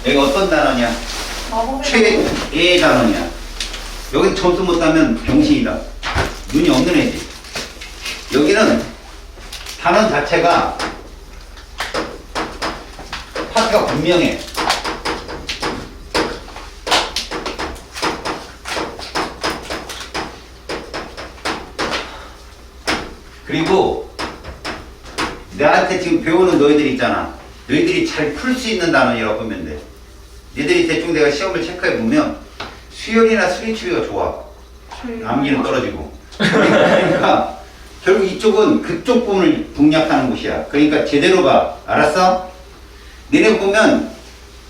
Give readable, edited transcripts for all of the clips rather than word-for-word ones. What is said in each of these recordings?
여기 어떤 단어냐? 최애 단어냐? 여기 점수 못 따면 병신이다. 눈이 없는 애지. 여기는 단원 자체가 파트가 분명해. 그리고 나한테 지금 배우는 너희들 있잖아. 너희들이 잘 풀 수 있는 단원이라고 보면 돼. 너희들이 대충 내가 시험을 체크해 보면 수열이나 수리추리가 좋아. 암기는 떨어지고. 그러니까 결국 이쪽은 그쪽 부분을 공략하는 곳이야. 그러니까 제대로 봐. 알았어? 너네 보면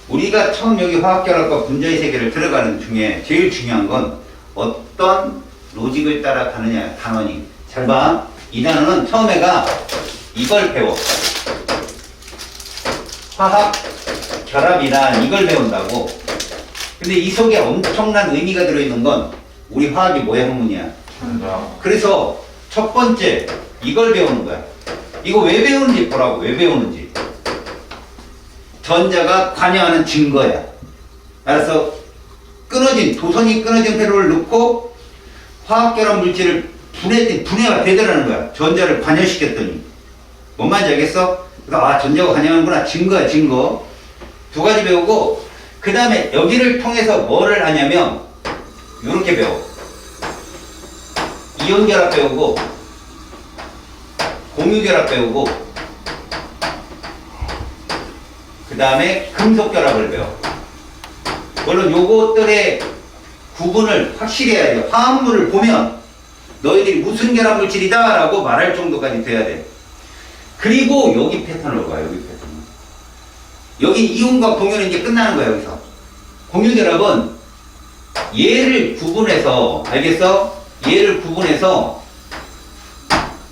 우리가 처음 여기 화학결합과 분자의 세계를 들어가는 중에 제일 중요한 건 어떤 로직을 따라가느냐 단원이. 잘 봐. 이 단어는 처음에가 이걸 배워. 화학 결합이란 이걸 배운다고. 근데 이 속에 엄청난 의미가 들어있는 건 우리 화학이 뭐의 학문이야? 그래서 첫 번째 이걸 배우는 거야. 이거 왜 배우는지 보라고. 왜 배우는지. 전자가 관여하는 증거야. 알았어? 도선이 끊어진 회로를 넣고 화학결합 물질을 분해가 되더라는 거야. 전자를 관여시켰더니. 뭔 말인지 알겠어? 그래서 전자가 관여하는구나. 증거야, 증거. 두 가지 배우고, 그 다음에 여기를 통해서 뭐를 하냐면, 요렇게 배워. 이온결합 배우고, 공유결합 배우고, 그 다음에 금속결합을 배워. 물론 요것들의 구분을 확실히 해야 돼. 화합물을 보면, 너희들이 무슨 결합 물질이다 라고 말할 정도까지 돼야 돼. 그리고 여기 패턴으로 가. 여기 패턴. 여기 이온과 공유는 이제 끝나는 거야. 여기서 공유결합은 얘를 구분해서, 알겠어? 얘를 구분해서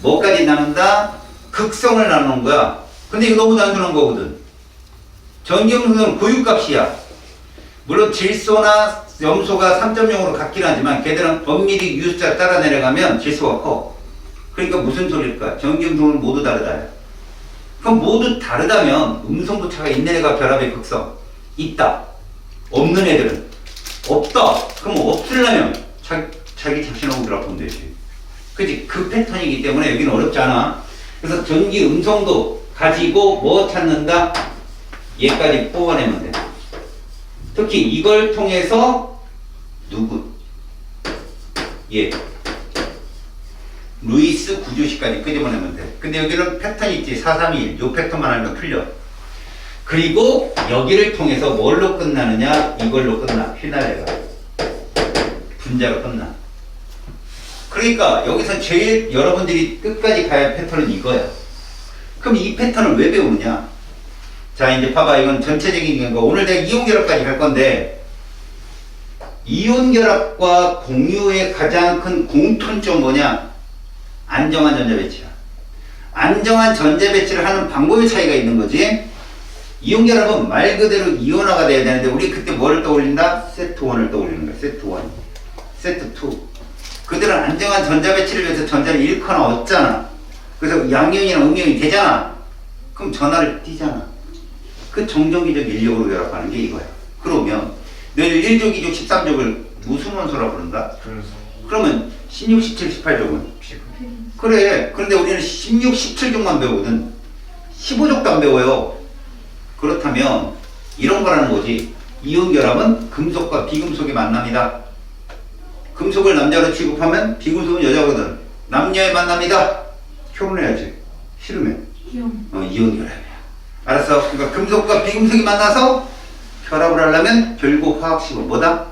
뭐까지 나눈다? 극성을 나누는 거야. 근데 이거 너무 단순한 거거든. 전기음성은 고유값이야. 물론 질소나 염소가 3.0으로 같긴 하지만 걔들은 엄밀히 유수자 따라 내려가면 질소가 커. 그러니까 무슨 소리일까? 전기음성은 모두 다르다. 그럼 모두 다르다면 음성도 차가 있는 애가 결합의 극성 있다. 없는 애들은 없다. 그럼 없으려면 자기 자신하고 결합하면 되지. 그치? 그 패턴이기 때문에 여기는 어렵지 않아. 그래서 전기 음성도 가지고 뭐 찾는다? 얘까지 뽑아내면 돼. 특히 이걸 통해서 누구? 얘. 루이스 구조식까지 끄집어내면 돼. 근데 여기는 패턴이 있지. 431. 요 패턴만 알면 풀려. 그리고 여기를 통해서 뭘로 끝나느냐? 이걸로 끝나. 휘날레가. 분자로 끝나. 그러니까 여기서 제일 여러분들이 끝까지 가야 할 패턴은 이거야. 그럼 이 패턴을 왜 배우느냐? 자, 이제 봐봐. 이건 전체적인 거. 오늘 내가 이온결합까지 갈 건데, 이온결합과 공유의 가장 큰 공통점 뭐냐? 안정한 전자 배치야. 안정한 전자 배치를 하는 방법의 차이가 있는 거지. 이온결합은 말 그대로 이온화가 돼야 되는데, 우리 그때 뭐를 떠올린다? 세트 1을 떠올리는 거야. 세트 1. 세트 2. 그들은 안정한 전자 배치를 위해서 전자를 잃거나 얻잖아. 그래서 양이온이나 음이온이 되잖아. 그럼 전하를 띄잖아. 그 정정기적 인력으로 결합하는 게 이거야. 그러면 너희들 1족, 2족, 13족을 무슨 원소라고 부른다? 그러면 16, 17, 18족은? 그래. 그런데 우리는 16, 17족만 배우거든. 15족도 안 배워요. 그렇다면 이런 거라는 거지. 이온결합은 금속과 비금속의 만남이다. 금속을 남자로 취급하면 비금속은 여자거든. 남녀의 만남이다. 결혼해야지. 싫으면. 이온결합이야. 알았어? 그러니까 금속과 비금속이 만나서 결합을 하려면 결국 화학식은 뭐다?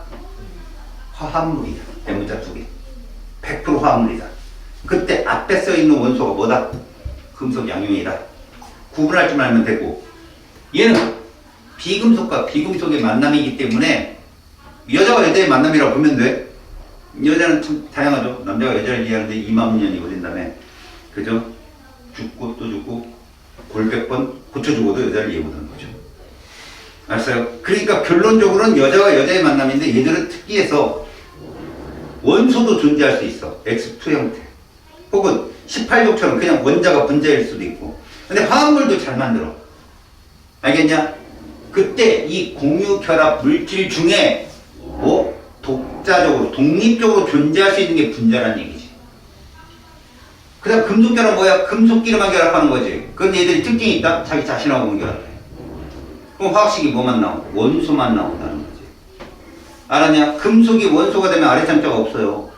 화합물이다. 대문자 두 개. 100% 화합물이다. 그때 앞에 써있는 원소가 뭐다? 금속 양용이다. 구분할 줄 알면 되고, 얘는 비금속과 비금속의 만남이기 때문에 여자와 여자의 만남이라고 보면 돼. 여자는 참 다양하죠. 남자가 여자를 이해하는데 2만 년이 걸린다며. 그죠? 죽고 또 죽고 골백 번 고쳐주고도 여자를 이해 못하는 거죠. 알았어요? 그러니까 결론적으로는 여자와 여자의 만남인데, 얘들은 특이해서 원소도 존재할 수 있어. X2 형태. 혹은 18족처럼 그냥 원자가 분자일 수도 있고. 근데 화합물도 잘 만들어. 알겠냐? 그때 이 공유 결합 물질 중에 뭐 독자적으로 독립적으로 존재할 수 있는 게 분자란 얘기지. 그 다음 금속 결합 뭐야? 금속끼리만 결합하는 거지. 그런데 얘들이 특징이 있다? 자기 자신하고 결합해. 그럼 화학식이 뭐만 나오? 원소만 나온다는 거지. 알았냐? 금속이 원소가 되면 아래참자가 없어요.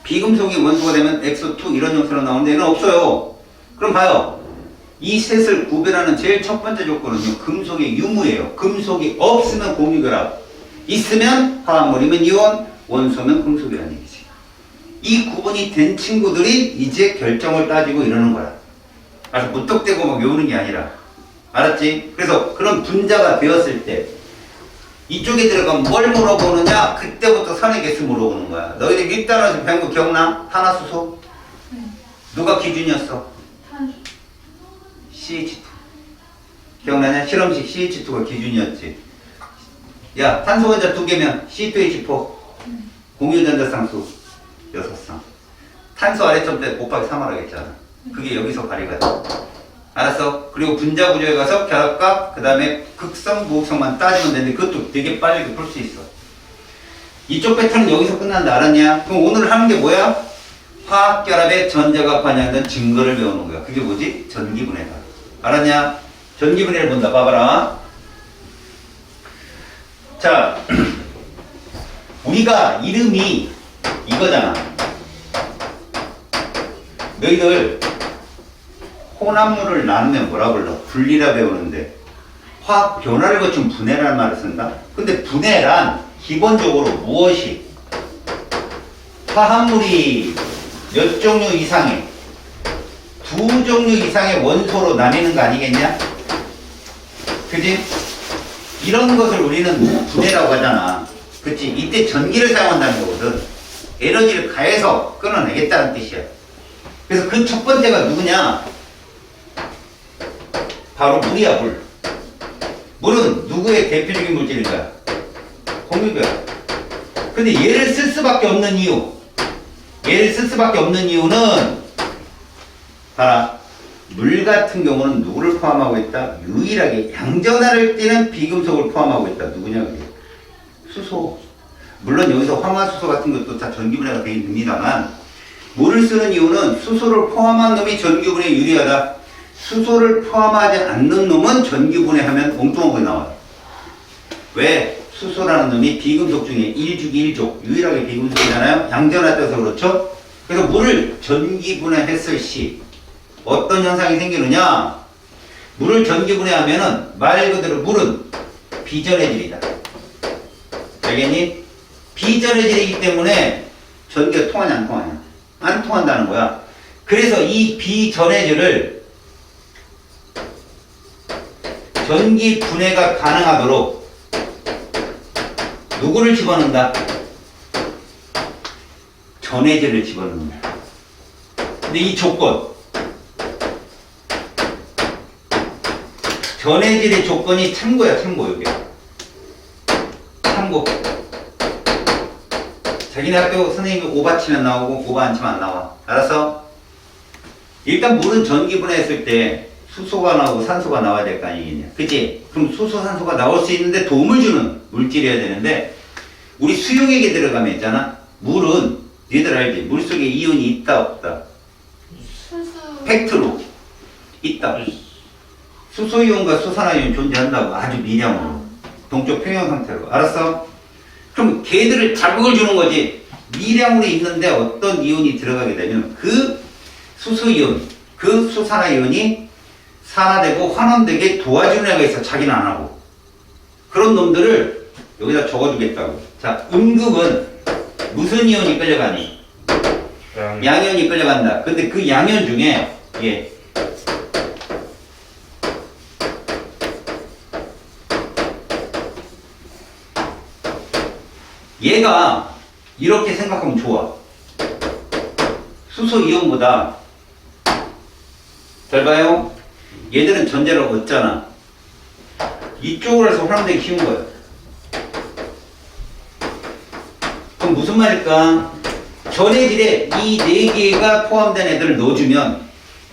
비금속이 원소가 되면 엑소2 이런 형태로 나오는데 얘는 없어요. 그럼 봐요. 이 셋을 구별하는 제일 첫 번째 조건은요. 금속의 유무예요. 금속이 없으면 공유결합, 있으면 화합물이면 이온, 원소면 금속이라는 얘기지. 이 구분이 된 친구들이 이제 결정을 따지고 이러는 거야. 아주 무턱대고 막 외우는 게 아니라. 알았지? 그래서 그런 분자가 되었을 때 이쪽에 들어가면 뭘 물어보느냐? 그때부터 선의 개수 물어보는 거야. 너희들 밀단에서 배운 거 기억나? 탄화수소? 누가 기준이었어? 탄소. CH2. 기억나냐? 실험식 CH2가 기준이었지. 야, 탄소 원자 2개면 C2H4. 공유전자쌍수 6쌍. 탄소 아래점 때 곱하기 3을 하겠잖아. 그게 여기서 발휘가 돼. 알았어? 그리고 분자 구조에 가서 결합값, 그 다음에 극성, 무극성만 따지면 되는데 그것도 되게 빨리 풀 수 있어. 이쪽 패턴은 여기서 끝난다. 알았냐? 그럼 오늘 하는 게 뭐야? 화학결합의 전자가 반영된 증거를 배우는 거야. 그게 뭐지? 전기분해다. 알았냐? 전기분해를 본다. 봐봐라. 자, 우리가 이름이 이거잖아. 너희들 혼합물을 나누면 뭐라 불러? 분리라 배우는데 화학 변화를 거친 분해라는 말을 쓴다? 근데 분해란 기본적으로 무엇이? 화합물이 몇 종류 이상의, 두 종류 이상의 원소로 나뉘는 거 아니겠냐? 그지? 이런 것을 우리는 분해라고 하잖아. 그치? 이때 전기를 사용한다는 거거든. 에너지를 가해서 끊어내겠다는 뜻이야. 그래서 그 첫 번째가 누구냐? 바로 물이야, 물. 물은 누구의 대표적인 물질인가? 공유결합. 근데 얘를 쓸 수밖에 없는 이유. 얘를 쓸 수밖에 없는 이유는 봐라. 물 같은 경우는 누구를 포함하고 있다? 유일하게 양전하를 띠는 비금속을 포함하고 있다. 누구냐 그게? 수소. 물론 여기서 황화수소 같은 것도 다 전기분해가 되어 있습니다만 물을 쓰는 이유는 수소를 포함한 놈이 전기분해에 유리하다. 수소를 포함하지 않는 놈은 전기분해하면 엉뚱한 거 나와요. 왜? 수소라는 놈이 비금속 중에 1족 1족 유일하게 비금속이잖아요. 양전화 떠서 그렇죠? 그래서 물을 전기분해했을 시 어떤 현상이 생기느냐? 물을 전기분해하면은 말 그대로 물은 비전해질이다. 알겠니? 비전해질이기 때문에 전기가 통하냐 안 통하냐? 안 통한다는 거야. 그래서 이 비전해질을 전기 분해가 가능하도록 누구를 집어넣는다? 전해질을 집어넣는다. 근데 이 조건, 전해질의 조건이 참고야, 참고, 여기. 참고. 자기네 학교 선생님이 오바 치면 나오고 오바 안 치면 안 나와. 알았어? 일단 물은 전기 분해했을 때 수소가 나오고 산소가 나와야 될 거 아니겠냐. 그치? 그럼 수소, 산소가 나올 수 있는데 도움을 주는 물질이어야 되는데 우리 수용액에 들어가면 있잖아. 물은 니들 알지? 물속에 이온이 있다 없다? 수소. 팩트로 있다. 수소이온과 수산화이온 존재한다고. 아주 미량으로. 동쪽 평형 상태로. 알았어? 그럼 걔들을 자극을 주는 거지. 미량으로 있는데 어떤 이온이 들어가게 되면 그 수소이온, 그 수산화이온이 산화되고 환원되게 도와주는 애가 있어. 자기는 안 하고. 그런 놈들을 여기다 적어주겠다고. 자, 음극은 무슨 이온이 끌려가니? 양이온이 끌려간다. 근데 그 양이온 중에 얘가 이렇게 생각하면 좋아. 수소 이온보다 잘 봐요. 얘들은 전자를 얻잖아. 이쪽으로 해서 혼합되기 쉬운 거야. 그럼 무슨 말일까? 전해질에 이 4개가 포함된 애들을 넣어주면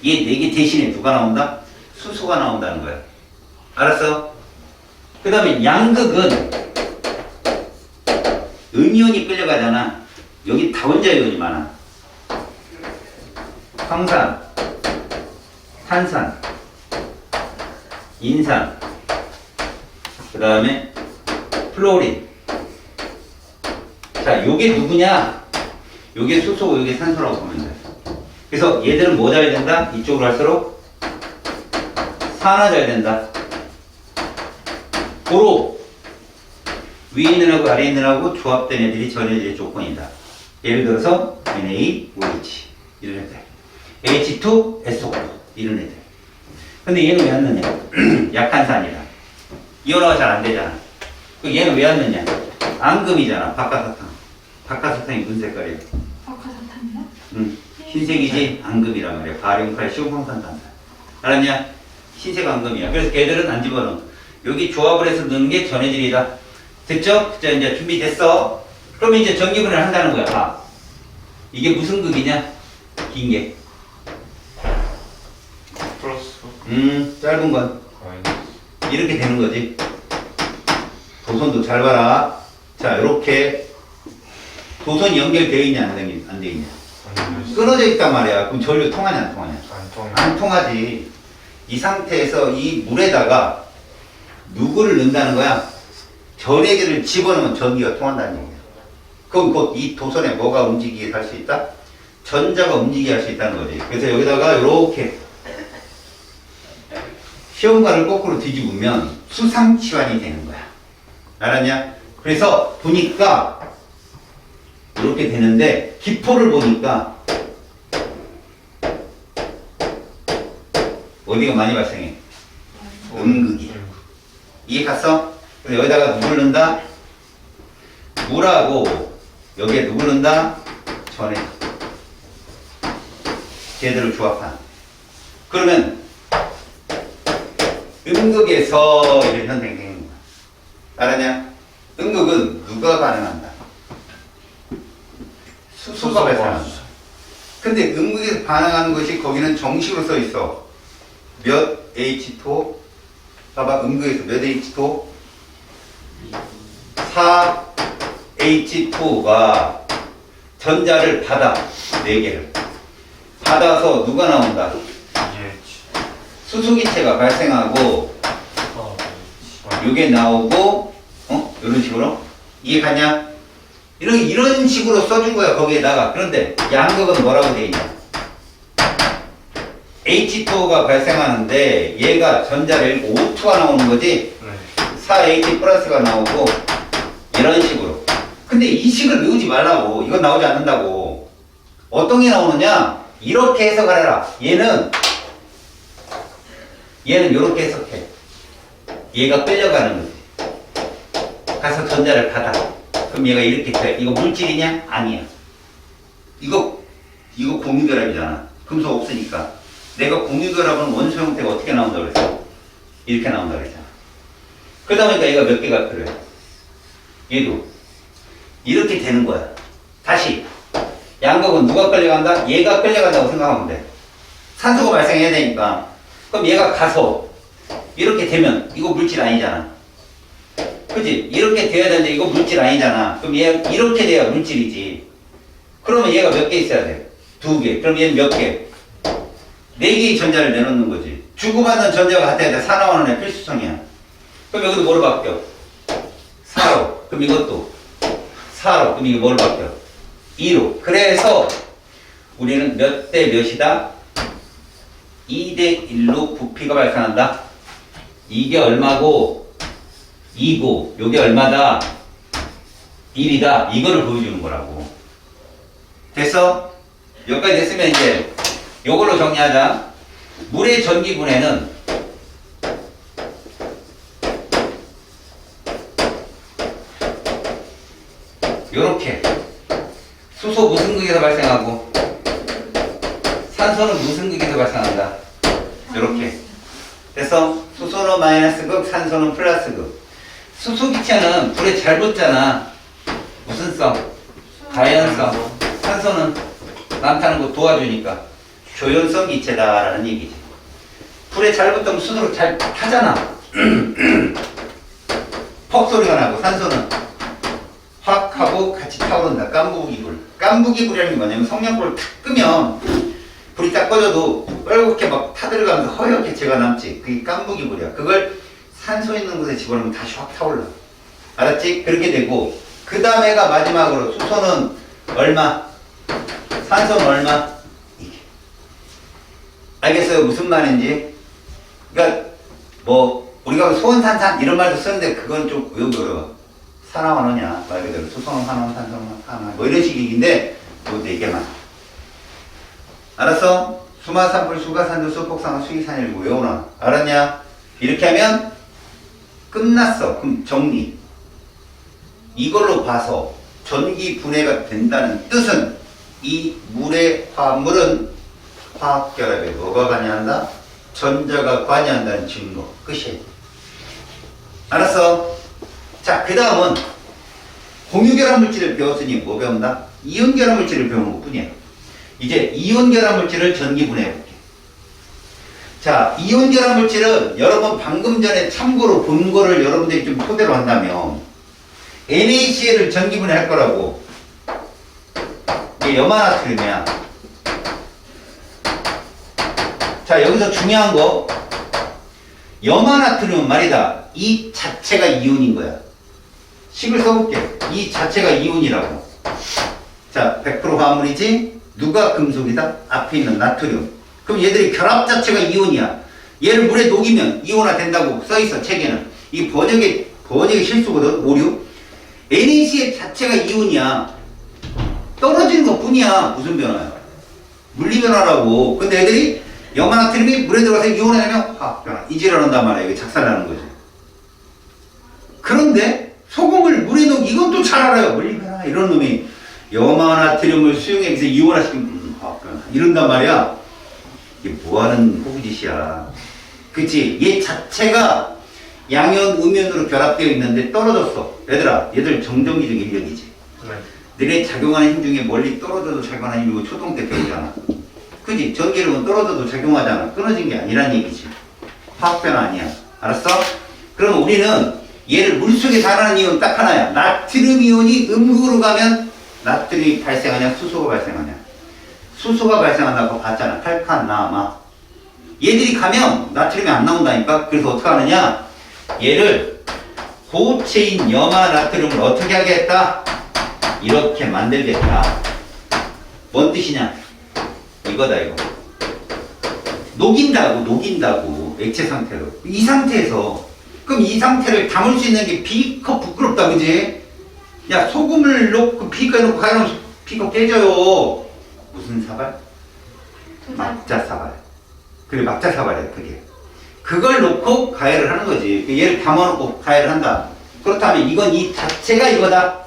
얘 4개 대신에 누가 나온다? 수소가 나온다는 거야. 알았어? 그 다음에 양극은 음이온이 끌려가잖아. 여기 다원자 이온이 많아. 황산, 탄산, 인산, 그 다음에 플로린. 자, 요게 누구냐? 요게 수소고 요게 산소라고 보면 돼. 그래서 얘들은 뭐 잘 된다? 이쪽으로 갈수록 산화 잘 된다. 고로 위에 있는 하고 아래에 있는 하고 조합된 애들이 전해질 조건이다. 예를 들어서 NaOH 이런 애들, H2SO4 이런 애들. 근데 얘는 왜 안 넣냐? 약한 산이라 이온화가 잘 안 되잖아. 그 얘는 왜 안 넣냐? 앙금이잖아. 박하사탕. 박하사탕이 무슨 색깔이야? 박하사탕이요? 응. 흰색이지 앙금이란 말이야. 바륨칼슘 황산탄산. 알았냐? 흰색 앙금이야. 그래서 걔들은 안 집어넣어. 여기 조합을 해서 넣는 게 전해질이다. 됐죠? 자, 이제 준비됐어. 그러면 이제 전기분해를 한다는 거야. 봐. 이게 무슨 극이냐? 긴 게. 플러스. 짧은 건. 마이너스. 이렇게 되는 거지. 도선도 잘 봐라. 자, 이렇게. 도선이 연결되어 있냐, 안 돼 있냐? 마이너스. 끊어져 있단 말이야. 그럼 전류 통하냐, 안 통하냐? 안 통해. 안 통하지. 이 상태에서 이 물에다가 누구를 넣는다는 거야? 전해질을 집어넣으면 전기가 통한다는 얘기야. 그럼 곧 이 도선에 뭐가 움직이게 할 수 있다? 전자가 움직이게 할 수 있다는 거지. 그래서 여기다가 이렇게 시험관을 거꾸로 뒤집으면 수상치환이 되는 거야. 알았냐? 그래서 보니까 이렇게 되는데 기포를 보니까 어디가 많이 발생해? 음극이. 이해 갔어? 그래서 여기다가 누굴 넣는다? 물하고 여기에 누굴 넣는다? 전해. 걔들을 조합한. 그러면 음극에서 이런 현상이 되는 거야. 알았냐? 음극은 누가 반응한다? 수소가 발생한다. 근데 음극에서 반응하는 것이 거기는 정식으로 써 있어. 몇 H2? 봐봐, 음극에서 몇 H2? 4H2가 전자를 받아. 4개를. 받아서 누가 나온다? EH. 수소기체가 발생하고 요게 나오고 이런 식으로 이해 가냐? 이런 식으로 써준 거야 거기에다가. 그런데 양극은 뭐라고 돼 있냐? H2O가 발생하는데 얘가 전자를 O2가 나오는 거지. 네. 4H 플러스가 나오고 이런 식으로. 근데 이 식을 외우지 말라고. 이건 나오지 않는다고. 어떤 게 나오느냐? 이렇게 해석하라. 얘는 이렇게 해석해. 얘가 끌려가는 거지. 가서 전자를 받아. 그럼 얘가 이렇게 돼. 이거 물질이냐? 아니야. 이거 공유결합이잖아. 금속 없으니까. 내가 공유결합은 원소 형태가 어떻게 나온다고 그랬어? 이렇게 나온다고 그랬잖아. 그러다 보니까 얘가 몇 개가 필요해. 얘도 이렇게 되는 거야. 다시 양극은 누가 끌려간다? 얘가 끌려간다고 생각하면 돼. 산소가 발생해야 되니까. 그럼 얘가 가서 이렇게 되면 이거 물질 아니잖아. 그치? 이렇게 돼야 되는데 이거 물질 아니잖아. 그럼 얘 이렇게 돼야 물질이지. 그러면 얘가 몇 개 있어야 돼? 2개. 그럼 얘는 몇 개? 4개의 전자를 내놓는 거지. 주고받는 전자가 같아야 돼. 산화하는 애 필수성이야. 그럼 여기도 뭐로 바뀌어? 4로. 그럼 이것도 4로. 그럼 이게 뭐로 바뀌어? 2로. 그래서 우리는 몇 대 몇이다? 2대 1로 부피가 발생한다. 이게 얼마고 2고 요게 얼마다? 1이다. 이거를 보여주는 거라고. 됐어? 여기까지 됐으면 이제 요걸로 정리하자. 물의 전기분해는 요렇게 수소 무슨 극에서 발생하고 산소는 무슨 극에서 발생한다. 요렇게 됐어? 수소는 마이너스 극, 산소는 플러스 극. 수소기체는 불에 잘 붙잖아. 무슨 성? 다연성. 산소는 남 타는 거 도와주니까 조연성 기체다라는 얘기지. 불에 잘 붙으면 수소로 잘 타잖아. 퍽 소리가 나고 산소는 확 하고 같이 타오른다. 깐부기불. 깐부기불이라는 게 뭐냐면 성냥불을 탁 끄면 불이 딱 꺼져도 빨갛게 막 타들어가면서 허옇게 재가 남지. 그게 깐부기불이야. 그걸 산소 있는 곳에 집어넣으면 다시 확 타올라. 알았지? 그렇게 되고 그 다음에가 마지막으로 수소는 얼마? 산소는 얼마? 이게. 알겠어요? 무슨 말인지? 그러니까 뭐 우리가 소원산산 이런 말도 쓰는데 그건 좀 어려워. 산화환원이야. 말 그대로 수소는 환원, 산소는 환원 뭐 이런 식인데 뭐 4개만. 알았어? 수마, 산불, 수가, 산두, 수폭상화, 수기산일구 외우나. 알았냐? 이렇게 하면 끝났어. 그럼 정리. 이걸로 봐서 전기 분해가 된다는 뜻은 이 물의 화물은 화학결합에 뭐가 관여한다? 전자가 관여한다는 증거. 끝이에요. 알았어? 자, 그 다음은 공유결합 물질을 배웠으니 뭐 배운다? 이온결합 물질을 배우는 것 뿐이야. 이제 이온결합 물질을 전기 분해해볼게. 자, 이온결합 물질은 여러분 방금 전에 참고로 본 거를 여러분들이 좀 토대로 한다면 NaCl을 전기 분해할 거라고. 이게 염화나트륨이야. 자, 여기서 중요한 거 염화나트륨은 말이다. 이 자체가 이온인 거야. 식을 써볼게. 이 자체가 이온이라고. 자, 100% 화합물이지? 누가 금속이다? 앞에 있는 나트륨. 그럼 얘들이 결합 자체가 이온이야. 얘를 물에 녹이면 이온화 된다고 써있어, 책에는. 이 번역의 실수거든, 오류. NaCl 자체가 이온이야. 떨어지는 것 뿐이야. 무슨 변화야? 물리 변화라고. 근데 애들이 염화나트륨이 물에 들어가서 이온화되면 화학 변화. 이질한단 말이야. 이게 작살나는 거지. 그런데 소금을 물에 녹이 이건 또 잘 알아요. 물리 변화. 이런 놈이 염화나트륨을 수용해서 이온화시키면 화학 변화. 이런단 말이야. 이게 뭐하는 호구짓이야. 그치? 얘 자체가 양연, 음연으로 결합되어 있는데 떨어졌어. 얘들아, 얘들 정전기적 인력이지. 너네 작용하는 힘 중에 멀리 떨어져도 작용하는 힘이고 초동 때 배우잖아. 그지? 전기력은 떨어져도 작용하잖아. 끊어진 게 아니란 얘기지. 화학변화 아니야. 알았어? 그럼 우리는 얘를 물속에 달하는 이온 딱 하나야. 나트륨 이온이 음극으로 가면 나트륨이 발생하냐, 수소가 발생하냐. 수소가 발생한다고 봤잖아. 칼칸, 나마. 얘들이 가면 나트륨이 안 나온다니까. 그래서 어떻게 하느냐? 얘를 고체인 염화 나트륨을 어떻게 하겠다? 이렇게 만들겠다. 뭔 뜻이냐? 이거다 이거. 녹인다고 액체 상태로. 이 상태에서 그럼 이 상태를 담을 수 있는 게 비커 부끄럽다 그지? 야, 소금을 넣고 비커에 넣고 가열하면 비커 깨져요. 무슨 사발? 막자사발. 그래, 막자사발이야 그게. 그걸 놓고 가열을 하는 거지. 얘를 담아놓고 가열을 한다. 그렇다면 이건 이 자체가 이거다.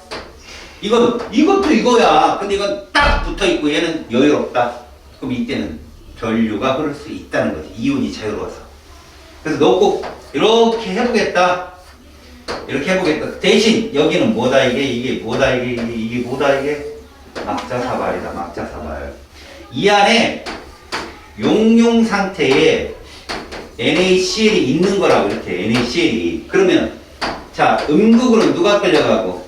이것도 이거야. 근데 이건 딱 붙어있고 얘는 여유롭다. 그럼 이때는 전류가 흐를 수 있다는 거지. 이온이 자유로워서. 그래서 너 꼭 이렇게 해보겠다. 이렇게 해보겠다. 대신 여기는 뭐다 이게 뭐다 이게 뭐다 이게 막자사발이다. 막자사발. 이 안에 용융 상태에 NaCl이 있는 거라고. 이렇게 NaCl이. 그러면 자, 음극으로는 누가 끌려가고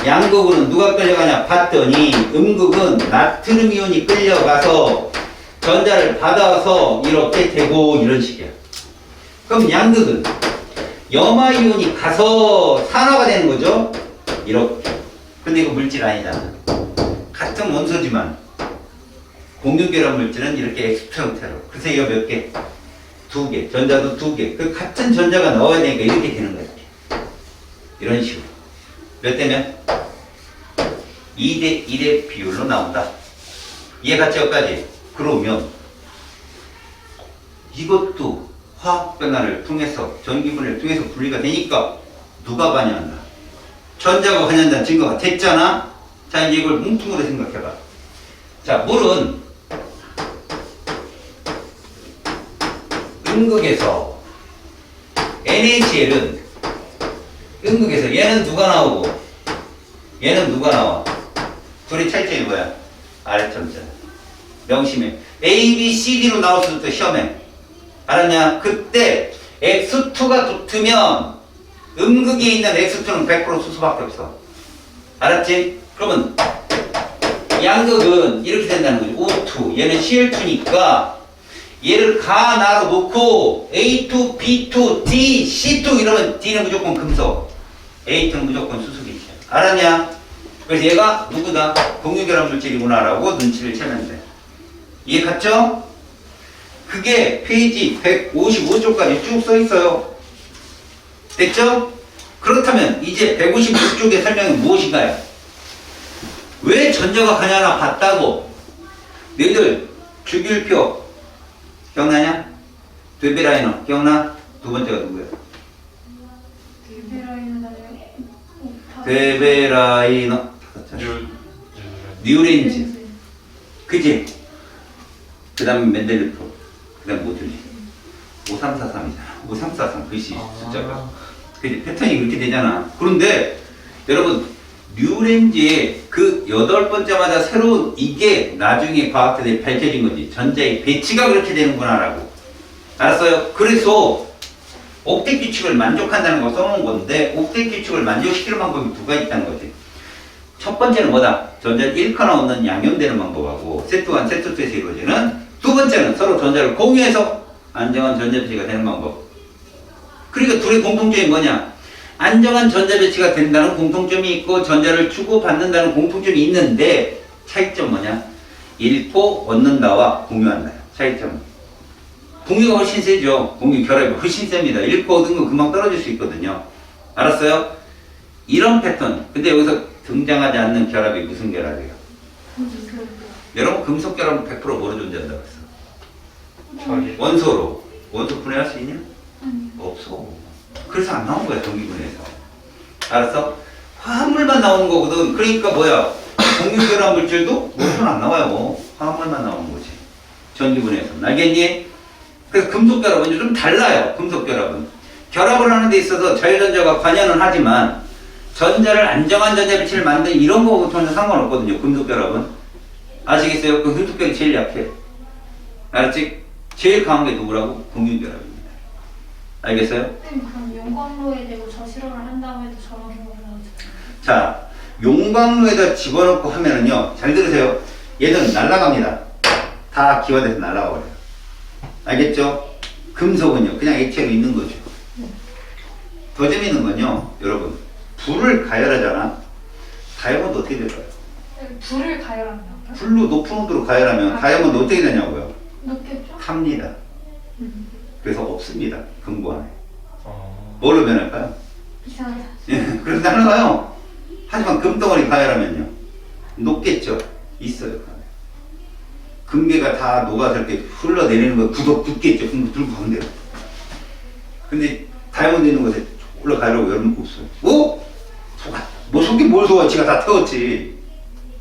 양극으로는 누가 끌려가냐 봤더니 음극은 나트륨 이온이 끌려가서 전자를 받아서 이렇게 되고 이런 식이야. 그럼 양극은 염화 이온이 가서 산화가 되는 거죠. 이렇게. 근데 이거 물질 아니잖아. 같은 원소지만 공유결합 물질은 이렇게 X 형태로. 그래서 이거 몇 개? 2개. 전자도 2개. 그 같은 전자가 넣어야 되니까 이렇게 되는 거야. 이렇게. 이런 식으로. 몇 대면? 2대 1의 비율로 나온다. 이해갔지 여기까지? 그러면 이것도 화학 변화를 통해서 전기분해를 통해서 분리가 되니까 누가 관여한다? 전자가 관여한다는 증거가 됐잖아. 자, 이제 이걸 뭉뚱으로 생각해봐. 자, 물은 음극에서 NaCl은 음극에서 얘는 누가 나오고 얘는 누가 나와? 둘이 차이점이 뭐야? 아래점자. 명심해. A, B, C, D로 나올 수도 있어, 시험에. 알았냐? 그때 X2가 붙으면 음극에 있는 X2는 100% 수소밖에 없어. 알았지? 그러면 양극은 이렇게 된다는 거지. O2. 얘는 Cl2니까 얘를 가나로 놓고 A2, B2, D, C2 이러면 D는 무조건 금속, A2는 무조건 수소겠지. 알았냐? 그래서 얘가 누구다? 공유결합 물질이구나라고 눈치를 채면 돼. 이해 갔죠? 그게 페이지 155쪽까지 쭉 써 있어요. 됐죠? 그렇다면 이제 156쪽의 설명이 무엇인가요? 왜 전자가 가냐나 봤다고. 너희들 주기율표 기억나냐? 데베라이너 기억나? 두 번째가 누구야? 데베라이너 뉴렌즈 그지? 그 다음에 멘델리프 그 다음에 모듈리 5343이잖아 5343 글씨 숫자가 그지? 패턴이 그렇게 되잖아. 그런데 여러분 뉴렌즈의 그 8번째마다 새로운 이게 나중에 과학자들이 밝혀진 거지. 전자의 배치가 그렇게 되는구나 라고. 알았어요? 그래서 옥텟 규칙을 만족한다는 거 써놓은 건데 옥텟 규칙을 만족시키는 방법이 두 가지 있다는 거지. 첫 번째는 뭐다? 전자를 잃거나 얻는 양연되는 방법하고 세트 1, 세트 2에서 이루어지는. 두 번째는 서로 전자를 공유해서 안정한 전자 배치가 되는 방법. 그러니까 둘의 공통점이 뭐냐? 안정한 전자 배치가 된다는 공통점이 있고 전자를 주고받는다는 공통점이 있는데 차이점 뭐냐? 잃고 얻는다와 공유한다. 차이점. 공유가 훨씬 세죠. 공유 결합이 훨씬 셉니다. 잃고 얻은 건 금방 떨어질 수 있거든요. 알았어요? 이런 패턴. 근데 여기서 등장하지 않는 결합이 무슨 결합이에요? 여러분 금속 결합은 100% 뭐로 존재한다고 했어? 원소로. 원소 분해할 수 있냐? 없어. 그래서 안 나온 거야, 전기분해에서. 알았어? 화합물만 나오는 거거든. 그러니까 뭐야? 공유결합 물질도 원소는 안 나와요. 화합물만 나오는 거지. 전기분해에서. 알겠니? 그래서 금속결합은 좀 달라요. 금속결합은. 결합을 하는 데 있어서 자유전자가 관여는 하지만 전자를 안정한 전자 배치를 만든 이런 거하고 전혀 상관없거든요. 금속결합은. 아시겠어요? 그 금속결이 제일 약해. 알았지? 제일 강한 게 누구라고? 공유결합입니다. 알겠어요? 그럼 용광로에 대고 저실험을 한다고 해도 저런 경우가 나오죠. 자, 용광로에다 집어넣고 하면은요, 잘 들으세요. 얘는 날아갑니다. 다 기화돼서 날아가버려요. 알겠죠? 금속은요, 그냥 액체로 있는 거죠. 더 재밌는 건요, 여러분. 불을 가열하잖아. 다이아몬드 어떻게 될까요? 불을 가열한다고요? 불로 높은 온도로 가열하면 다이아몬드 어떻게 되냐고요? 높겠죠? 탑니다. 그래서 없습니다. 금고 안에. 뭘로 변할까요? 이상하다. 예, 그래서 날아가요. 하지만 금덩어리 가열하면요. 녹겠죠? 있어요. 금괴가 다 녹아서 이렇게 흘러내리는 거 굳겠죠? 그럼 들고 가면 돼요. 근데 다이아몬드 있는 곳에 올라가려고 여러분 없어요. 오? 속아. 뭐 속긴 뭘 속아? 지가 다 태웠지.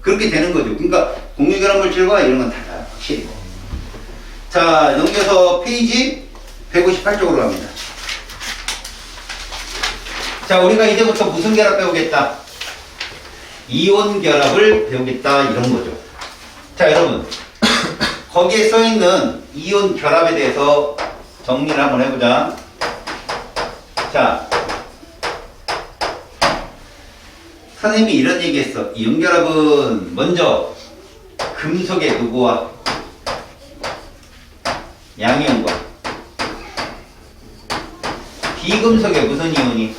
그렇게 되는 거죠. 그러니까 공유결합 물질과 이런 건 달라요. 확실히. 자, 넘겨서 페이지 158쪽으로 갑니다. 자, 우리가 이제부터 무슨 결합 배우겠다? 이온 결합을 배우겠다 이런 거죠. 자, 여러분 거기에 써있는 이온 결합에 대해서 정리를 한번 해보자. 자, 선생님이 이런 얘기했어. 이온 결합은 먼저 금속의 누구와 양이온과 비금속의 무슨 이온이?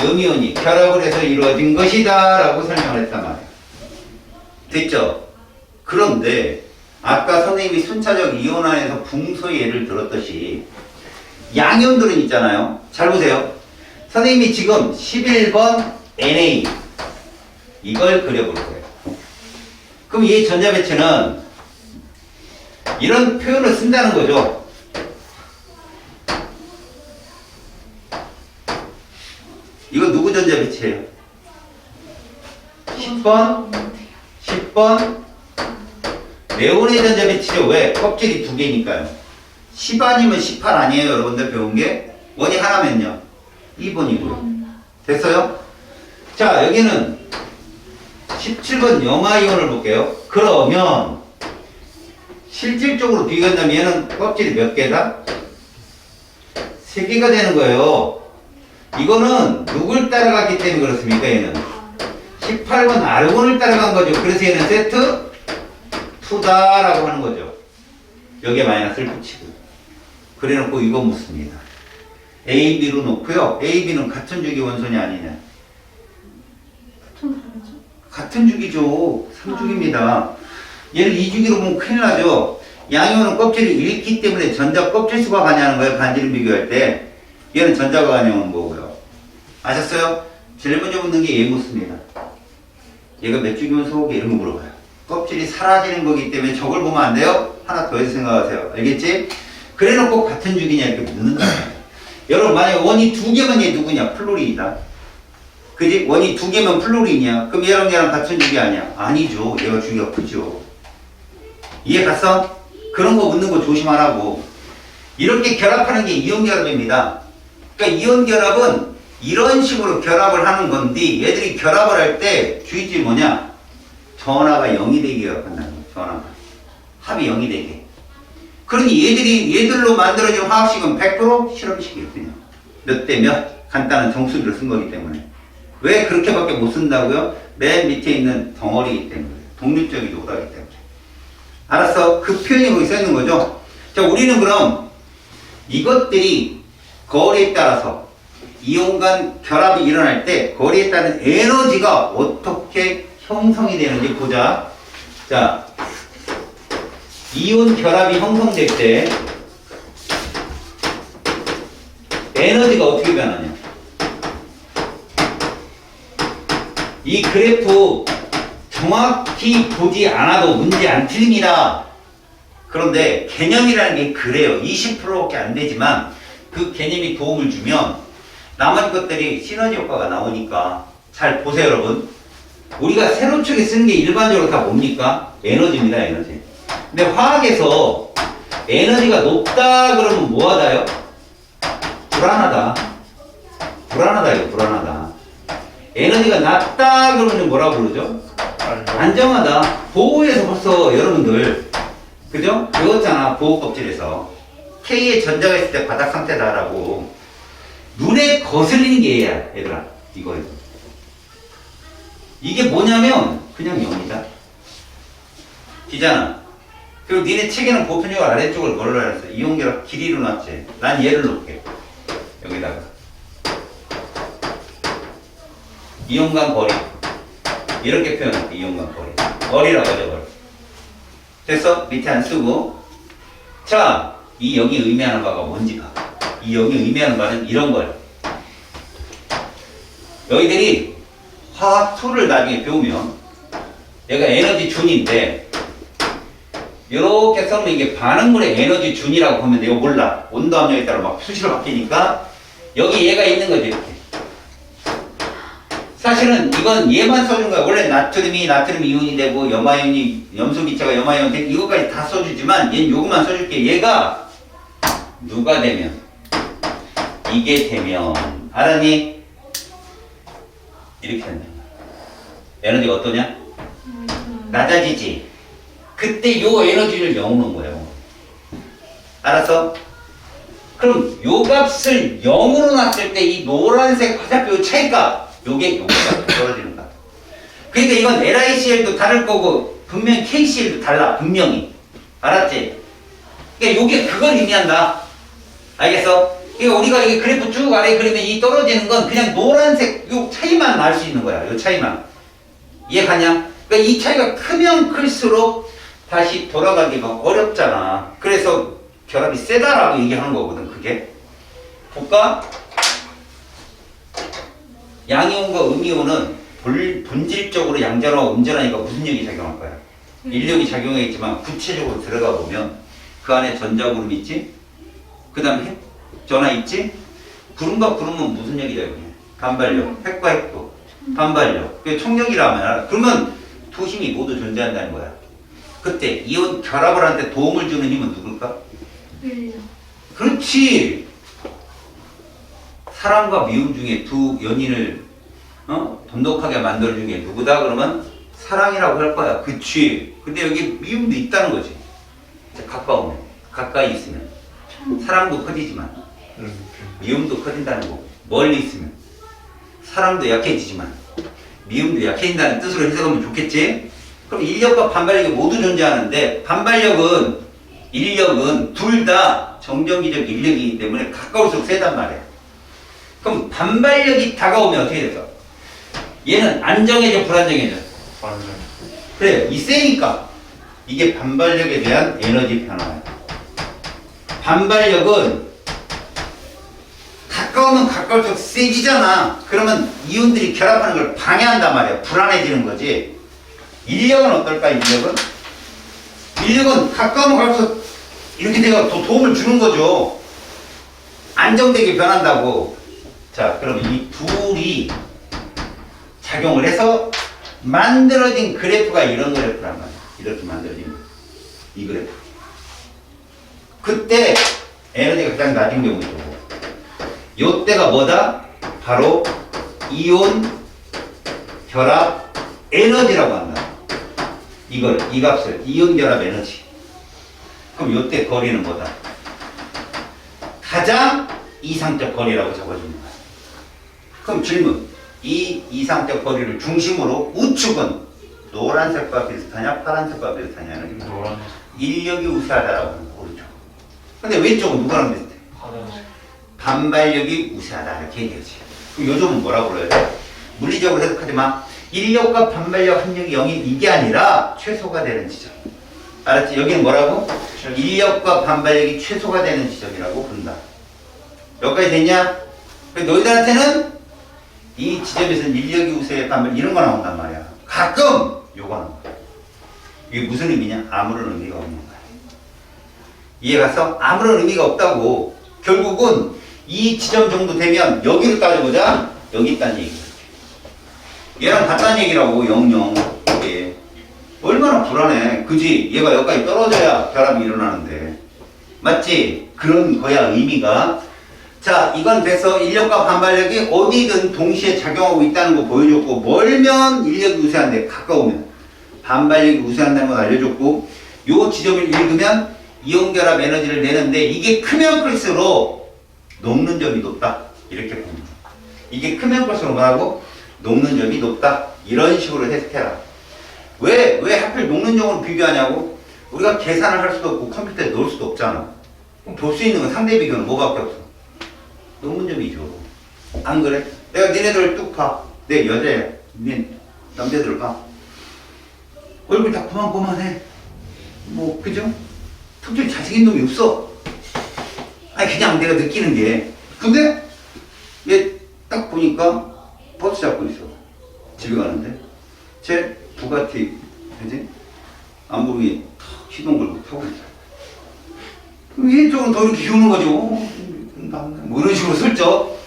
음이온이 결합을 해서 이루어진 것이다 라고 설명을 했단 말이에요. 됐죠? 그런데 아까 선생님이 순차적 이온화에서 붕소의 예를 들었듯이 양이온들은 있잖아요. 잘 보세요. 선생님이 지금 11번 Na 이걸 그려볼 거예요. 그럼 이 전자 배치는 이런 표현을 쓴다는 거죠. 이거 누구 전자 배치예요? 10번 네온의 전자 배치죠. 왜? 껍질이 두 개니까요. 10 아니면 18 아니에요. 여러분들 배운 게 원이 하나면요 2번이고요. 됐어요? 자, 여기는 17번 염화이온을 볼게요. 그러면 실질적으로 비교한다면 얘는 껍질이 몇 개다? 세 개가 되는 거예요. 이거는 누굴 따라갔기 때문에 그렇습니까? 얘는 18번 R1을 따라간 거죠. 그래서 얘는 세트 2다라고 하는 거죠. 여기에 마이너스를 붙이고 그래 놓고 이거 묻습니다. A, B로 놓고요. A, B는 같은 주기 원소냐 아니냐? 보통 다르죠? 같은 주기죠. 3주기입니다. 얘를 2주기로 보면 큰일 나죠. 양이온은 껍질을 잃기 때문에 전자 껍질 수가 가냐는 거예요. 반지름 비교할 때. 얘는 전자가 가냐는 거고요. 아셨어요? 제일 먼저 묻는 게 얘 묻습니다. 얘가 몇 주기면 소고기 이런 거 물어봐요. 껍질이 사라지는 거기 때문에 저걸 보면 안 돼요? 하나 더 해서 생각하세요. 알겠지? 그래 놓고 같은 주기냐 이렇게 묻는 거예요. 여러분 만약에 원이 두 개면 얘 누구냐? 플로린이다. 그지? 원이 두 개면 플로린이야. 그럼 얘랑 같은 주기 아니야? 아니죠. 얘가 주기가 크죠. 이해 갔어? 그런 거 묻는 거 조심하라고. 이렇게 결합하는 게 이온 결합입니다. 그러니까 이온 결합은 이런 식으로 결합을 하는 건데 얘들이 결합을 할 때 주의점이 뭐냐? 전하가 0이 되게 결합한다는 거예요. 전하가. 합이 0이 되게. 그러니 얘들로 만들어진 화학식은 100% 실험식이거든요. 몇 대 몇 간단한 정수기를 쓴 거기 때문에. 왜 그렇게밖에 못 쓴다고요? 맨 밑에 있는 덩어리이기 때문에. 독립적이 노다기 때문에. 알았어? 그 표현이 거기 써 있는 거죠? 자, 우리는 그럼 이것들이 거리에 따라서 이온 간 결합이 일어날 때 거리에 따른 에너지가 어떻게 형성이 되는지 보자. 자, 이온 결합이 형성될 때 에너지가 어떻게 변하냐? 이 그래프 정확히 보지 않아도 문제 안 틀립니다. 그런데 개념이라는 게 그래요. 20%밖에 안 되지만 그 개념이 도움을 주면 나머지 것들이 시너지 효과가 나오니까 잘 보세요, 여러분. 우리가 세로축에 쓰는 게 일반적으로 다 뭡니까? 에너지입니다, 에너지. 근데 화학에서 에너지가 높다 그러면 뭐하다요? 불안하다. 불안하다, 이거 불안하다. 에너지가 낮다 그러면 뭐라고 그러죠? 안정하다. 보호에서 벌써 여러분들 그죠? 배웠잖아. 보호 껍질에서 K의 전자가 있을 때 바닥 상태다라고. 눈에 거슬리는 게 얘야, 얘들아. 이거예요. 이게 뭐냐면 그냥 0이다. 기잖아. 그리고 니네 책에는 보편적으로 아래쪽을 뭘로 해놨어? 이온결합 길이로 놨지. 난 얘를 놓을게. 여기다가 이온간 거리 이렇게 표현할게. 이온간 거리 거리라고 하죠. 거리. 됐어? 밑에 안 쓰고. 자, 이 여기 의미하는 바가 뭔지 봐. 이 여기 의미하는 바는 이런 거예요. 너희들이 화학 2를 나중에 배우면 얘가 에너지 준인데 이렇게 써면 이게 반응물의 에너지 준이라고 보면 내가 몰라. 온도 압력에 따라 막 수시로 바뀌니까 여기 얘가 있는 거지 이렇게. 사실은 이건 얘만 써준 거야. 원래 나트륨 이온이 되고 염화이온이 염소 기체가 염화이온 되고 이거까지 다 써주지만 얘는 요것만 써줄게. 얘가 누가 되면 이게 되면 알았니? 이렇게 한다. 에너지가 어떠냐? 낮아지지. 그때 요 에너지를 0으로 놓은 거예요. 알았어? 그럼 요 값을 0으로 놨을 때 이 노란색 화살표 차이가 요게 요거가 떨어지는 거야. 그러니까 이건 LICL도 다를 거고 분명히 KCL도 달라. 분명히. 알았지? 그러니까 요게 그걸 의미한다. 알겠어? 그러니까 우리가 이게 그래프 쭉 아래 그리면 이 떨어지는 건 그냥 노란색 요 차이만 알 수 있는 거야. 요 차이만. 이해가냐? 그러니까 이 차이가 크면 클수록 다시 돌아가기가 어렵잖아. 그래서 결합이 세다라고 얘기하는 거거든. 그게. 볼까? 양이온과 음이온은 본질적으로 양전하고 음전하니까 무슨力이 작용할 거야? 인력이 작용하겠지만 구체적으로 들어가 보면 그 안에 전자구름 있지? 그 다음에 핵전하 있지? 구름과 구름은 무슨力이 작용해? 반발력. 핵과 핵도 반발력. 그게 총력이라면 그러면 두 힘이 모두 존재한다는 거야. 그때 이온 결합을 하는데 도움을 주는 힘은 누굴까? 그렇지. 사랑과 미움 중에 두 연인을 돈독하게 만들어준 게 누구다? 그러면 사랑이라고 할 거야. 그치. 근데 여기 미움도 있다는 거지. 가까우면, 가까이 있으면 사랑도 커지지만 미움도 커진다는 거고 멀리 있으면 사람도 약해지지만 미움도 약해진다는 뜻으로 해석하면 좋겠지? 그럼 인력과 반발력이 모두 존재하는데 반발력은 인력은 둘 다 정전기적 인력이기 때문에 가까울수록 세단 말이야. 그럼 반발력이 다가오면 어떻게 될까? 얘는 안정해져 불안정해져? 완전. 그래 이 세니까 이게 반발력에 대한 에너지 변화야. 반발력은 가까우면 가까울수록 세지잖아. 그러면 이온들이 결합하는 걸 방해한단 말이야. 불안해지는 거지. 인력은 어떨까? 인력은 가까우면 갈수록 이렇게 내가 더 도움을 주는 거죠. 안정되게 변한다고. 자, 그럼 이 둘이 작용을 해서 만들어진 그래프가 이런 그래프란 말이야. 이렇게 만들어진 거. 이 그래프. 그때 에너지가 가장 낮은 경우죠. 요때가 뭐다? 바로 이온 결합 에너지라고 한다. 이 값을 이온 결합 에너지. 그럼 요때 거리는 뭐다? 가장 이상적 거리라고 적어주는 거야. 그럼 질문. 이 이상적 거리를 중심으로 우측은 노란색과 비슷하냐 파란색과 비슷하냐는 노란. 인력이 우세하다라고 하는 거 오른쪽. 근데 왼쪽은 누구랑 비슷해? 반발력이 우세하다 이렇게 얘기하지. 그럼 요즘은 뭐라고 그래야 돼? 물리적으로 해석하지 마. 인력과 반발력 합력이 0인 이게 아니라 최소가 되는 지점. 알았지? 여기는 뭐라고? 인력과 반발력이 최소가 되는 지점이라고 부른다. 여기까지 됐냐? 너희들한테는 이 지점에서는 인력이 우세 반발 이런 거 나온단 말이야. 가끔 요거 나온 거야. 이게 무슨 의미냐? 아무런 의미가 없는 거야. 이해갔어? 아무런 의미가 없다고. 결국은 이 지점 정도 되면 여기를 따져보자. 여기 있다는 얘기야. 얘랑 같다는 얘기라고. 0, 0 이게 얼마나 불안해. 그지? 얘가 여기까지 떨어져야 결합이 일어나는데 맞지? 그런 거야 의미가. 자, 이건 돼서 인력과 반발력이 어디든 동시에 작용하고 있다는 거 보여줬고 멀면 인력이 우세한데 가까우면 반발력이 우세한다는 걸 알려줬고 요 지점을 읽으면 이온 결합 에너지를 내는데 이게 크면 클수록 녹는 점이 높다. 이렇게 봅니다. 이게 크면 클수록 뭐라고? 녹는 점이 높다. 이런 식으로 해석해라. 왜 하필 녹는 점으로 비교하냐고? 우리가 계산을 할 수도 없고 컴퓨터에 넣을 수도 없잖아. 그럼 볼 수 있는 건 상대 비교는 뭐밖에 없어? 녹는 점이죠. 안 그래? 내가 니네들을 뚝 봐. 내 여자야. 니 남자들을 봐. 얼굴 다 고만고만해. 뭐 그죠? 특별히 잘생긴 놈이 없어. 아니 그냥 내가 느끼는 게. 근데 얘 딱 보니까 버스 잡고 있어. 집에 가는데 쟤 부가티 그지? 안보기 시동 걸고 타고 있어. 그럼 얘 쪽은 더 이렇게 기우는 거죠. 뭐 이런 식으로 슬쩍.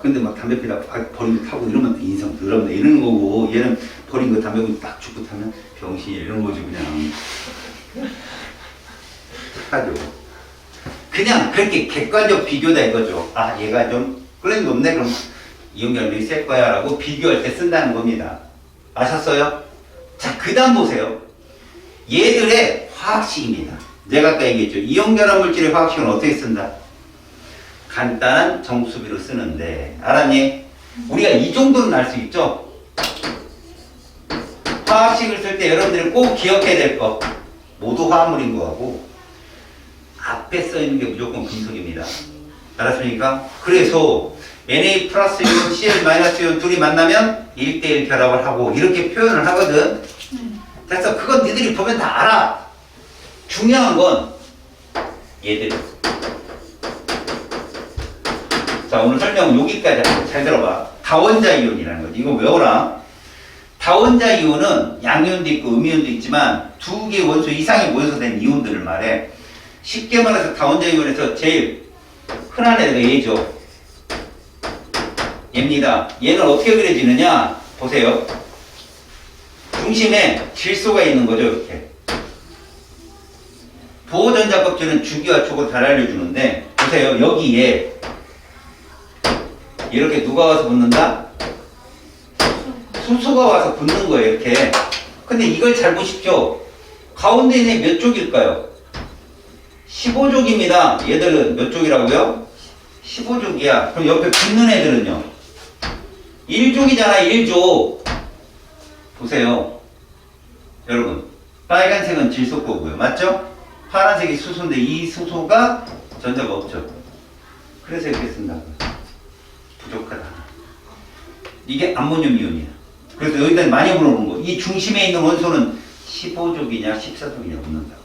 근데 막 담배 피다 버린 거 타고 이러면 인성 더럽네 이러는 거고 얘는 버린 거 담배 피고 딱 죽고 타면 병신이 이러는 거죠 그냥. 착하죠. 그냥 그렇게 객관적 비교다 이거죠. 아 얘가 좀 클랜이 높네 그럼 이온결합이 셀 거야 라고 비교할 때 쓴다는 겁니다. 아셨어요? 자 그 다음 보세요. 얘들의 화학식입니다. 내가 아까 얘기했죠. 이온결합 물질의 화학식은 어떻게 쓴다? 간단한 정수비로 쓰는데 알았니? 우리가 이 정도는 알 수 있죠? 화학식을 쓸 때 여러분들이 꼭 기억해야 될 거 모두 화합물인 거하고 앞에 써있는 게 무조건 금속입니다. 알았습니까? 그래서 Na 플러스 이온, Cl 마이너스 이온 둘이 만나면 1대1 결합을 하고 이렇게 표현을 하거든. 그래서 그건 니들이 보면 다 알아. 중요한 건 얘들. 자 오늘 설명은 여기까지 하고 잘 들어봐. 다원자 이온이라는 거지. 이거 외워라. 다원자 이온은 양이온도 있고 음이온도 있지만 두 개의 원소 이상이 모여서 된 이온들을 말해. 쉽게 말해서 다원자 이온에서 제일 흔한 애가 얘죠. 얘입니다. 얘는 어떻게 그려지느냐? 보세요. 중심에 질소가 있는 거죠. 이렇게. 보호전자 껍질은 주기와 촉을 잘 알려주는데 보세요. 여기에 이렇게 누가 와서 붙는다? 수소가 와서 붙는 거예요. 이렇게. 근데 이걸 잘 보십시오. 가운데 있는 몇 쪽일까요? 15족입니다. 얘들은 몇 족이라고요? 15족이야. 그럼 옆에 붙는 애들은요? 1족이잖아, 1족. 보세요. 여러분, 빨간색은 질소거고요. 맞죠? 파란색이 수소인데 이 수소가 전자가 없죠. 그래서 이렇게 쓴다고요. 부족하다. 이게 암모늄 이온이야. 그래서 여기다 많이 물어보는 거. 이 중심에 있는 원소는 15족이냐 14족이냐 묻는다.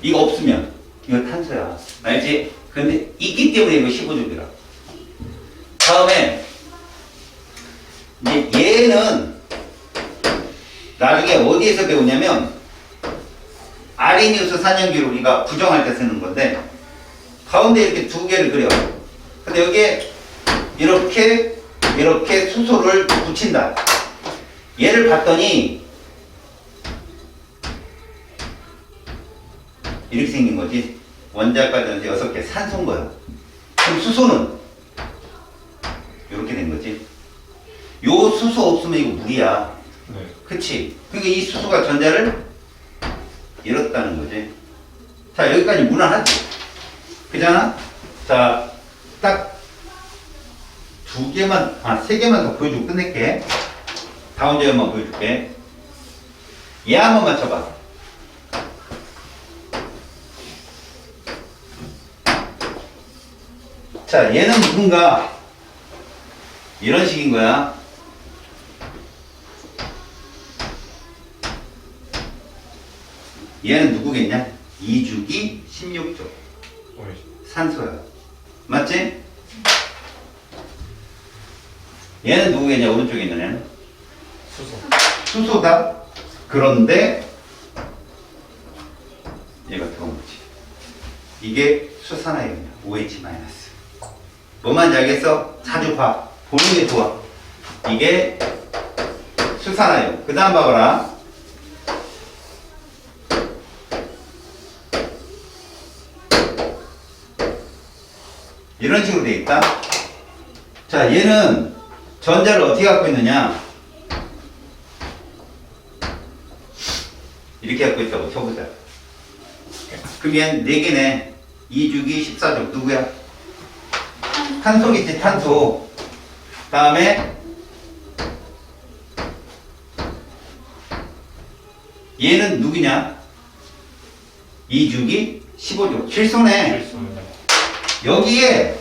이거 없으면 이거 탄소야. 알지? 근데 있기 때문에 이거 15족이라. 다음에 이제 얘는 나중에 어디에서 배우냐면 아레니우스 산염기를 우리가 부정할 때 쓰는 건데 가운데 이렇게 두 개를 그려. 근데 여기에 이렇게 수소를 붙인다. 얘를 봤더니 이렇게 생긴 거지. 원자까지 6개 산소인 거야. 그럼 수소는 이렇게 된 거지. 요 수소 없으면 이거 물이야. 네. 그치? 그러니까 이 수소가 전자를 잃었다는 거지. 자, 여기까지 무난하지? 그잖아? 자, 딱 세 개만 더 보여주고 끝낼게. 다음 제어만 보여줄게. 얘 한번 맞춰봐. 자, 얘는 누군가 이런 식인 거야. 얘는 누구겠냐? 2주기 16족. 산소야. 맞지? 얘는 누구겠냐? 오른쪽에 있는 애는? 수소. 수소다. 그런데 얘가 들어온 거지. 이게 수산화이온이야. OH-. 뭐만 알겠어? 자주 봐. 보는 게 좋아. 이게 수산화이온. 그 다음 봐봐라. 이런 식으로 돼 있다. 자, 얘는 전자를 어떻게 갖고 있느냐? 이렇게 갖고 있다고 쳐보자. 그럼 얘는 4개네. 2주기 14족. 누구야? 탄소겠지, 탄소. 다음에 얘는 누구냐? 2주기 15족. 실소네. 여기에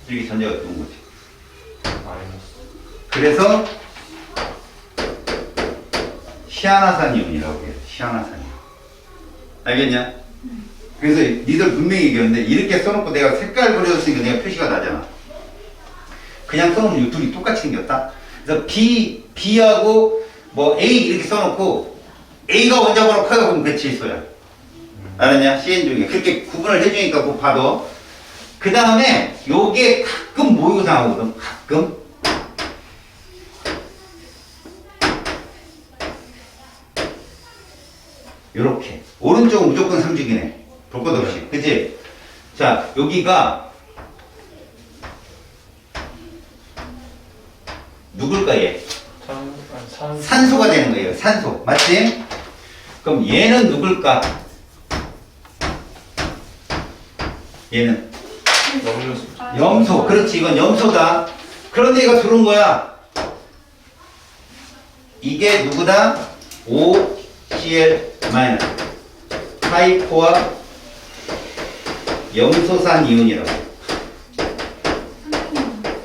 이렇게 전자가 들어온 거지. 그래서 시아나산 이온이라고 해요. 시아나산 이온. 알겠냐? 그래서 니들 분명히 얘기했는데 이렇게 써놓고 내가 색깔 그려줬으니까 내가 표시가 나잖아. 그냥 써놓으면 이 둘이 똑같이 생겼다. 그래서 B하고 뭐 A 이렇게 써놓고 A가 원자번호 커요. 그럼 그 질소야. 알았냐? CN 중에 그렇게 구분을 해주니까 그거 봐도. 그 다음에 요게 가끔 모의고 나오거든. 가끔. 요렇게. 오른쪽은 무조건 3주기네. 볼 것 없이. 그치? 자, 여기가 누굴까 얘? 산소가 되는 거예요. 산소. 맞지? 그럼 얘는 누굴까? 얘는 염소. 그렇지. 이건 염소다. 그런데 얘가 들어온 거야. 이게 누구다? OCl- 하이포와 염소산 이온이라고.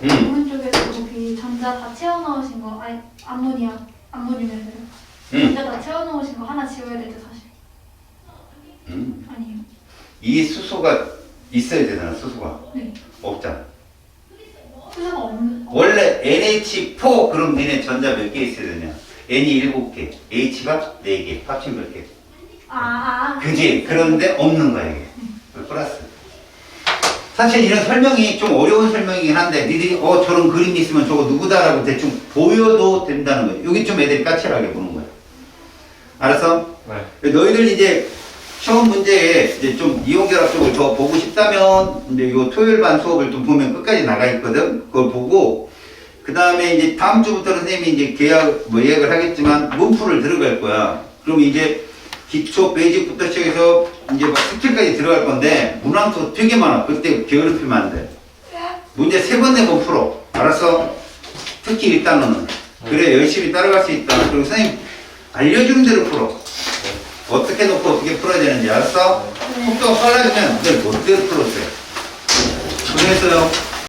선생님, 오른쪽에서 여기 전자 다 채워 넣으신 거, 아니 암모늄이래요. 전자 다 채워 넣으신 거 하나 지워야 되죠, 사실. 아니에요. 이 수소가 있어야 되잖아. 수소가 네. 없잖아. 수소가 없는. 원래 NH4 그럼 니네 전자 몇 개 있어야 되냐? N이 7개, H가 4개, 합친 몇 개? 그지? 그런데 없는 거야 이게. 플러스. 사실 이런 설명이 좀 어려운 설명이긴 한데 니들이 저런 그림이 있으면 저거 누구다라고 대충 보여도 된다는 거야. 여기 좀 애들이 까칠하게 보는 거야. 알았어? 네. 너희들 이제 시험 문제에 이제 좀 이온결합 쪽을 더 보고 싶다면 이제 요 토요일 반 수업을 좀 보면 끝까지 나가 있거든. 그걸 보고 그 다음에 이제 다음 주부터 선생님이 이제 예약을 하겠지만 문풀을 들어갈 거야. 그럼 이제 기초 베이직부터 시작해서 이제 막 스킬까지 들어갈 건데 문항도 되게 많아. 그때 게으르히면 안 돼. 문제 3번, 4번 풀어. 알았어? 특히 1단원은. 그래 열심히 따라갈 수 있다. 그리고 선생님 알려주는 대로 풀어. 어떻게 놓고 어떻게 풀어야 되는지 알았어? 속도가 빨라지면 늘 못대로 풀었어요. 고생했어요.